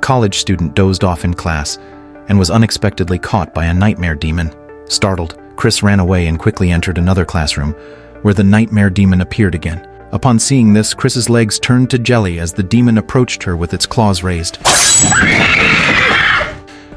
college student dozed off in class and was unexpectedly caught by a nightmare demon. Startled, Chris ran away and quickly entered another classroom, where the nightmare demon appeared again. Upon seeing this, Chris's legs turned to jelly as the demon approached her with its claws raised.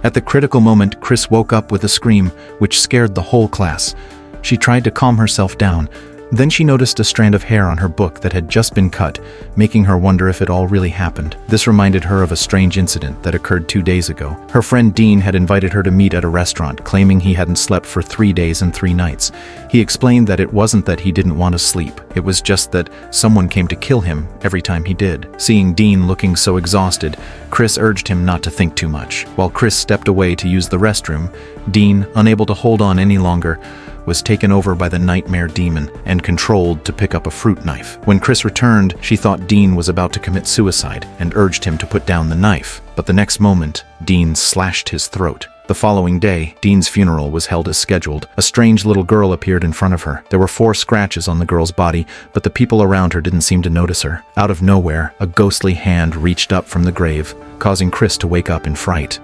At the critical moment, Chris woke up with a scream, which scared the whole class. She tried to calm herself down. Then she noticed a strand of hair on her book that had just been cut, making her wonder if it all really happened. This reminded her of a strange incident that occurred 2 days ago. Her friend Dean had invited her to meet at a restaurant, claiming he hadn't slept for 3 days and 3 nights. He explained that it wasn't that he didn't want to sleep, it was just that someone came to kill him every time he did. Seeing Dean looking so exhausted, Chris urged him not to think too much. While Chris stepped away to use the restroom, Dean, unable to hold on any longer, was taken over by the nightmare demon and controlled to pick up a fruit knife. When Chris returned, she thought Dean was about to commit suicide and urged him to put down the knife. But the next moment, Dean slashed his throat. The following day, Dean's funeral was held as scheduled. A strange little girl appeared in front of her. There were 4 scratches on the girl's body, but the people around her didn't seem to notice her. Out of nowhere, a ghostly hand reached up from the grave, causing Chris to wake up in fright.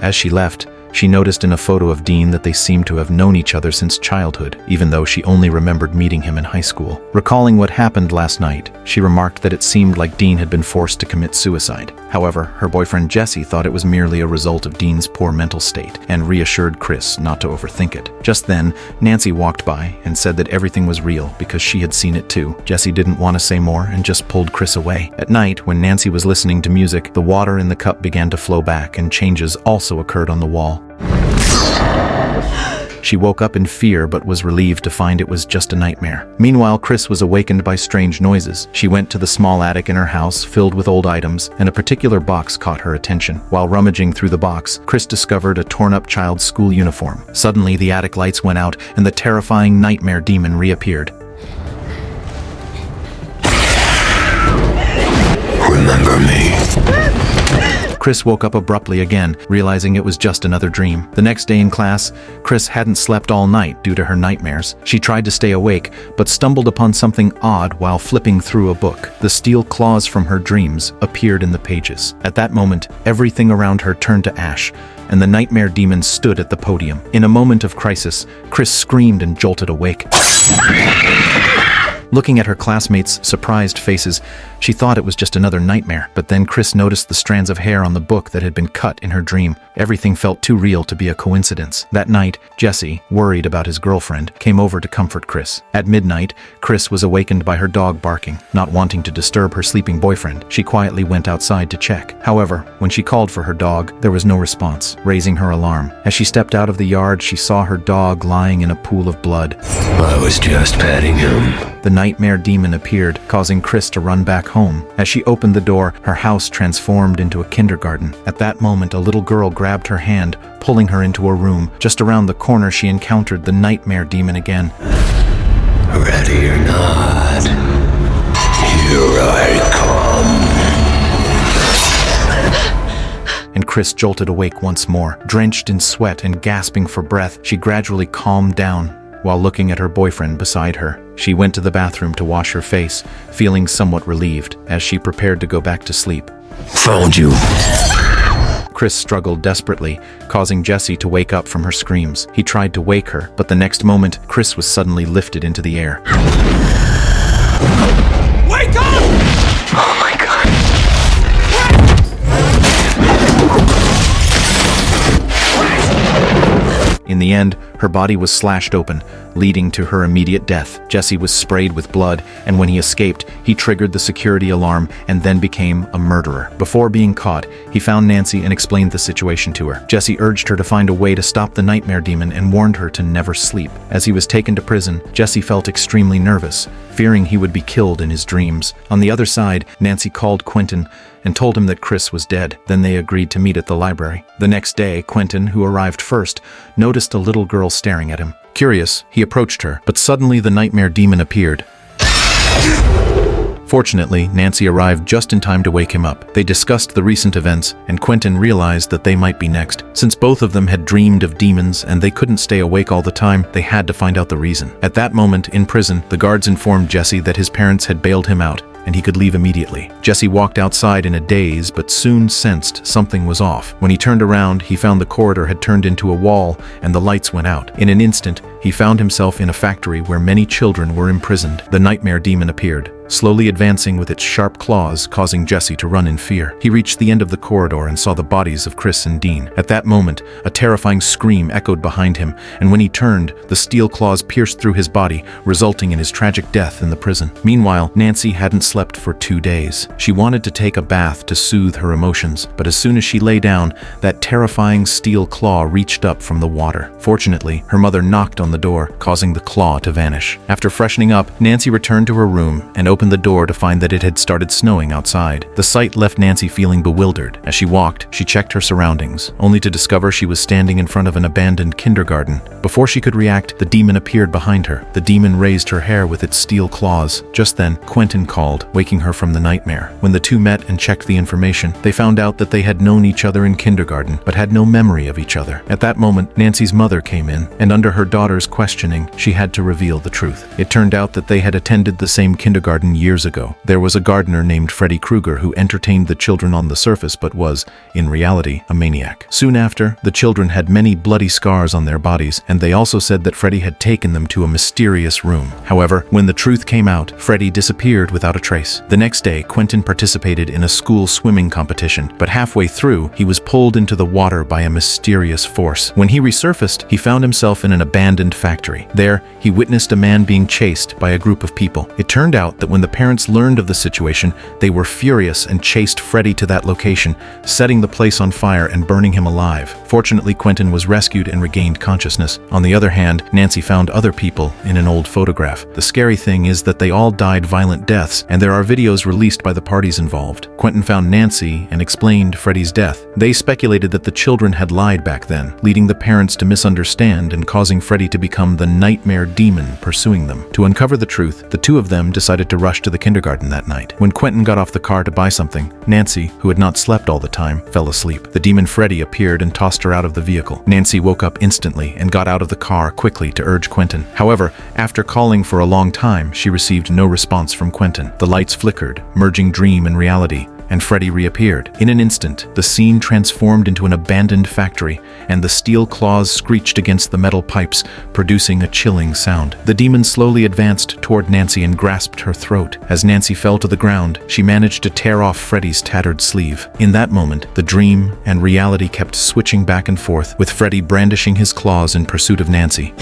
As she left, she noticed in a photo of Dean that they seemed to have known each other since childhood, even though she only remembered meeting him in high school. Recalling what happened last night, she remarked that it seemed like Dean had been forced to commit suicide. However, her boyfriend Jesse thought it was merely a result of Dean's poor mental state and reassured Chris not to overthink it. Just then, Nancy walked by and said that everything was real because she had seen it too. Jesse didn't want to say more and just pulled Chris away. At night, when Nancy was listening to music, the water in the cup began to flow back and changes also occurred on the wall. She woke up in fear but was relieved to find it was just a nightmare. Meanwhile, Chris was awakened by strange noises. She went to the small attic in her house filled with old items, and a particular box caught her attention. While rummaging through the box, Chris discovered a torn-up child's school uniform. Suddenly, the attic lights went out and the terrifying nightmare demon reappeared. Remember me. Chris woke up abruptly again, realizing it was just another dream. The next day in class, Chris hadn't slept all night due to her nightmares. She tried to stay awake, but stumbled upon something odd while flipping through a book. The steel claws from her dreams appeared in the pages. At that moment, everything around her turned to ash, and the nightmare demon stood at the podium. In a moment of crisis, Chris screamed and jolted awake. Looking at her classmates' surprised faces, she thought it was just another nightmare. But then Chris noticed the strands of hair on the book that had been cut in her dream. Everything felt too real to be a coincidence. That night, Jesse, worried about his girlfriend, came over to comfort Chris. At midnight, Chris was awakened by her dog barking. Not wanting to disturb her sleeping boyfriend, she quietly went outside to check. However, when she called for her dog, there was no response, raising her alarm. As she stepped out of the yard, she saw her dog lying in a pool of blood. I was just petting him. The nightmare demon appeared, causing Chris to run back home. As she opened the door, her house transformed into a kindergarten. At that moment, a little girl grabbed her hand, pulling her into a room. Just around the corner, she encountered the nightmare demon again. Ready or not, here I come. And Chris jolted awake once more. Drenched in sweat and gasping for breath, she gradually calmed down. While looking at her boyfriend beside her, she went to the bathroom to wash her face, feeling somewhat relieved as she prepared to go back to sleep. Found you. Chris struggled desperately, causing Jesse to wake up from her screams. He tried to wake her, but the next moment, Chris was suddenly lifted into the air. Wake up! Oh my God. In the end, her body was slashed open, leading to her immediate death. Jesse was sprayed with blood, and when he escaped, he triggered the security alarm and then became a murderer. Before being caught, he found Nancy and explained the situation to her. Jesse urged her to find a way to stop the nightmare demon and warned her to never sleep. As he was taken to prison, Jesse felt extremely nervous, fearing he would be killed in his dreams. On the other side, Nancy called Quentin and told him that Chris was dead. Then they agreed to meet at the library. The next day, Quentin, who arrived first, noticed a little girl staring at him. Curious, he approached her, but suddenly the nightmare demon appeared. Fortunately, Nancy arrived just in time to wake him up. They discussed the recent events, and Quentin realized that they might be next. Since both of them had dreamed of demons and they couldn't stay awake all the time, they had to find out the reason. At that moment, in prison, the guards informed Jesse that his parents had bailed him out, and he could leave immediately. Jesse walked outside in a daze, but soon sensed something was off. When he turned around, he found the corridor had turned into a wall, and the lights went out. In an instant, he found himself in a factory where many children were imprisoned. The nightmare demon appeared, slowly advancing with its sharp claws, causing Jesse to run in fear. He reached the end of the corridor and saw the bodies of Chris and Dean. At that moment, a terrifying scream echoed behind him, and when he turned, the steel claws pierced through his body, resulting in his tragic death in the prison. Meanwhile, Nancy hadn't slept for 2 days. She wanted to take a bath to soothe her emotions, but as soon as she lay down, that terrifying steel claw reached up from the water. Fortunately, her mother knocked on the door, causing the claw to vanish. After freshening up, Nancy returned to her room and opened the door to find that it had started snowing outside. The sight left Nancy feeling bewildered. As she walked, she checked her surroundings, only to discover she was standing in front of an abandoned kindergarten. Before she could react, the demon appeared behind her. The demon raised her hair with its steel claws. Just then, Quentin called, waking her from the nightmare. When the two met and checked the information, they found out that they had known each other in kindergarten, but had no memory of each other. At that moment, Nancy's mother came in, and under her daughter's questioning, she had to reveal the truth. It turned out that they had attended the same kindergarten years ago. There was a gardener named Freddy Krueger who entertained the children on the surface but was, in reality, a maniac. Soon after, the children had many bloody scars on their bodies, and they also said that Freddy had taken them to a mysterious room. However, when the truth came out, Freddy disappeared without a trace. The next day, Quentin participated in a school swimming competition, but halfway through, he was pulled into the water by a mysterious force. When he resurfaced, he found himself in an abandoned factory. There, he witnessed a man being chased by a group of people. It turned out that when the parents learned of the situation, they were furious and chased Freddy to that location, setting the place on fire and burning him alive. Fortunately, Quentin was rescued and regained consciousness. On the other hand, Nancy found other people in an old photograph. The scary thing is that they all died violent deaths, and there are videos released by the parties involved. Quentin found Nancy and explained Freddy's death. They speculated that the children had lied back then, leading the parents to misunderstand and causing Freddy to become the nightmare demon pursuing them. To uncover the truth, the two of them decided to rush to the kindergarten that night. When Quentin got off the car to buy something, Nancy, who had not slept all the time, fell asleep. The demon Freddy appeared and tossed her out of the vehicle. Nancy woke up instantly and got out of the car quickly to urge Quentin. However, after calling for a long time, she received no response from Quentin. The lights flickered, merging dream and reality, and Freddy reappeared. In an instant, the scene transformed into an abandoned factory, and the steel claws screeched against the metal pipes, producing a chilling sound. The demon slowly advanced toward Nancy and grasped her throat. As Nancy fell to the ground, she managed to tear off Freddy's tattered sleeve. In that moment, the dream and reality kept switching back and forth, with Freddy brandishing his claws in pursuit of Nancy.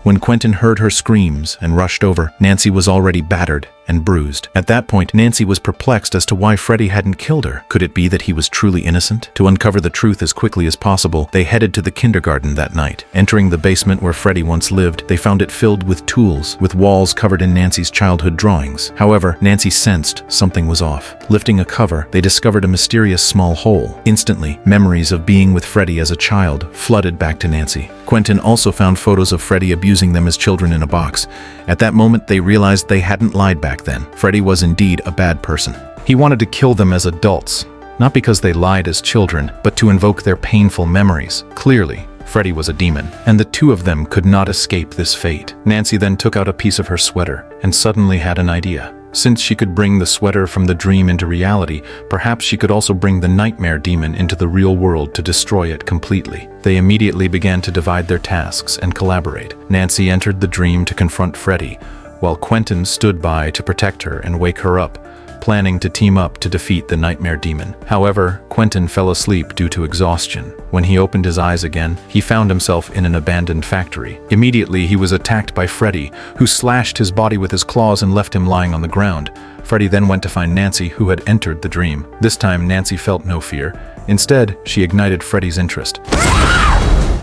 When Quentin heard her screams and rushed over, Nancy was already battered and bruised. At that point, Nancy was perplexed as to why Freddy hadn't killed her. Could it be that he was truly innocent? To uncover the truth as quickly as possible, they headed to the kindergarten that night. Entering the basement where Freddy once lived, they found it filled with tools, with walls covered in Nancy's childhood drawings. However, Nancy sensed something was off. Lifting a cover, they discovered a mysterious small hole. Instantly, memories of being with Freddy as a child flooded back to Nancy. Quentin also found photos of Freddy abusing them as children in a box. At that moment, they realized they hadn't lied back then. Freddy was indeed a bad person. He wanted to kill them as adults, not because they lied as children, but to invoke their painful memories. Clearly, Freddy was a demon, and the two of them could not escape this fate. Nancy then took out a piece of her sweater and suddenly had an idea. Since she could bring the sweater from the dream into reality, perhaps she could also bring the nightmare demon into the real world to destroy it completely. They immediately began to divide their tasks and collaborate. Nancy entered the dream to confront Freddy, while Quentin stood by to protect her and wake her up, planning to team up to defeat the nightmare demon. However, Quentin fell asleep due to exhaustion. When he opened his eyes again, he found himself in an abandoned factory. Immediately, he was attacked by Freddy, who slashed his body with his claws and left him lying on the ground. Freddy then went to find Nancy, who had entered the dream. This time, Nancy felt no fear. Instead, she ignited Freddy's interest.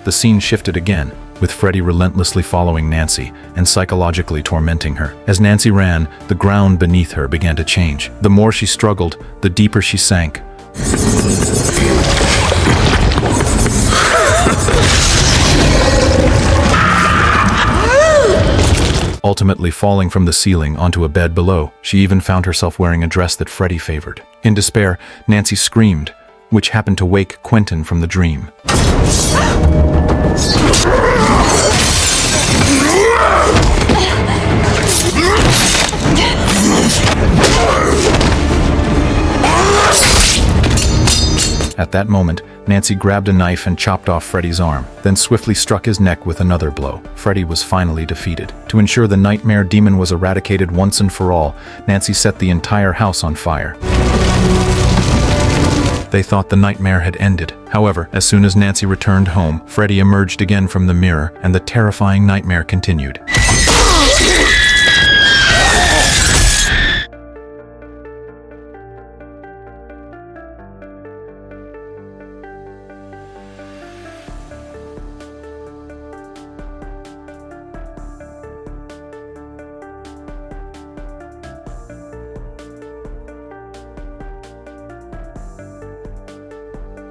The scene shifted again, with Freddy relentlessly following Nancy and psychologically tormenting her. As Nancy ran, the ground beneath her began to change. The more she struggled, the deeper she sank. Ultimately falling from the ceiling onto a bed below. She even found herself wearing a dress that Freddy favored. In despair, Nancy screamed, which happened to wake Quentin from the dream. At that moment, Nancy grabbed a knife and chopped off Freddy's arm, then swiftly struck his neck with another blow. Freddy was finally defeated. To ensure the nightmare demon was eradicated once and for all, Nancy set the entire house on fire. They thought the nightmare had ended. However, as soon as Nancy returned home, Freddy emerged again from the mirror, and the terrifying nightmare continued.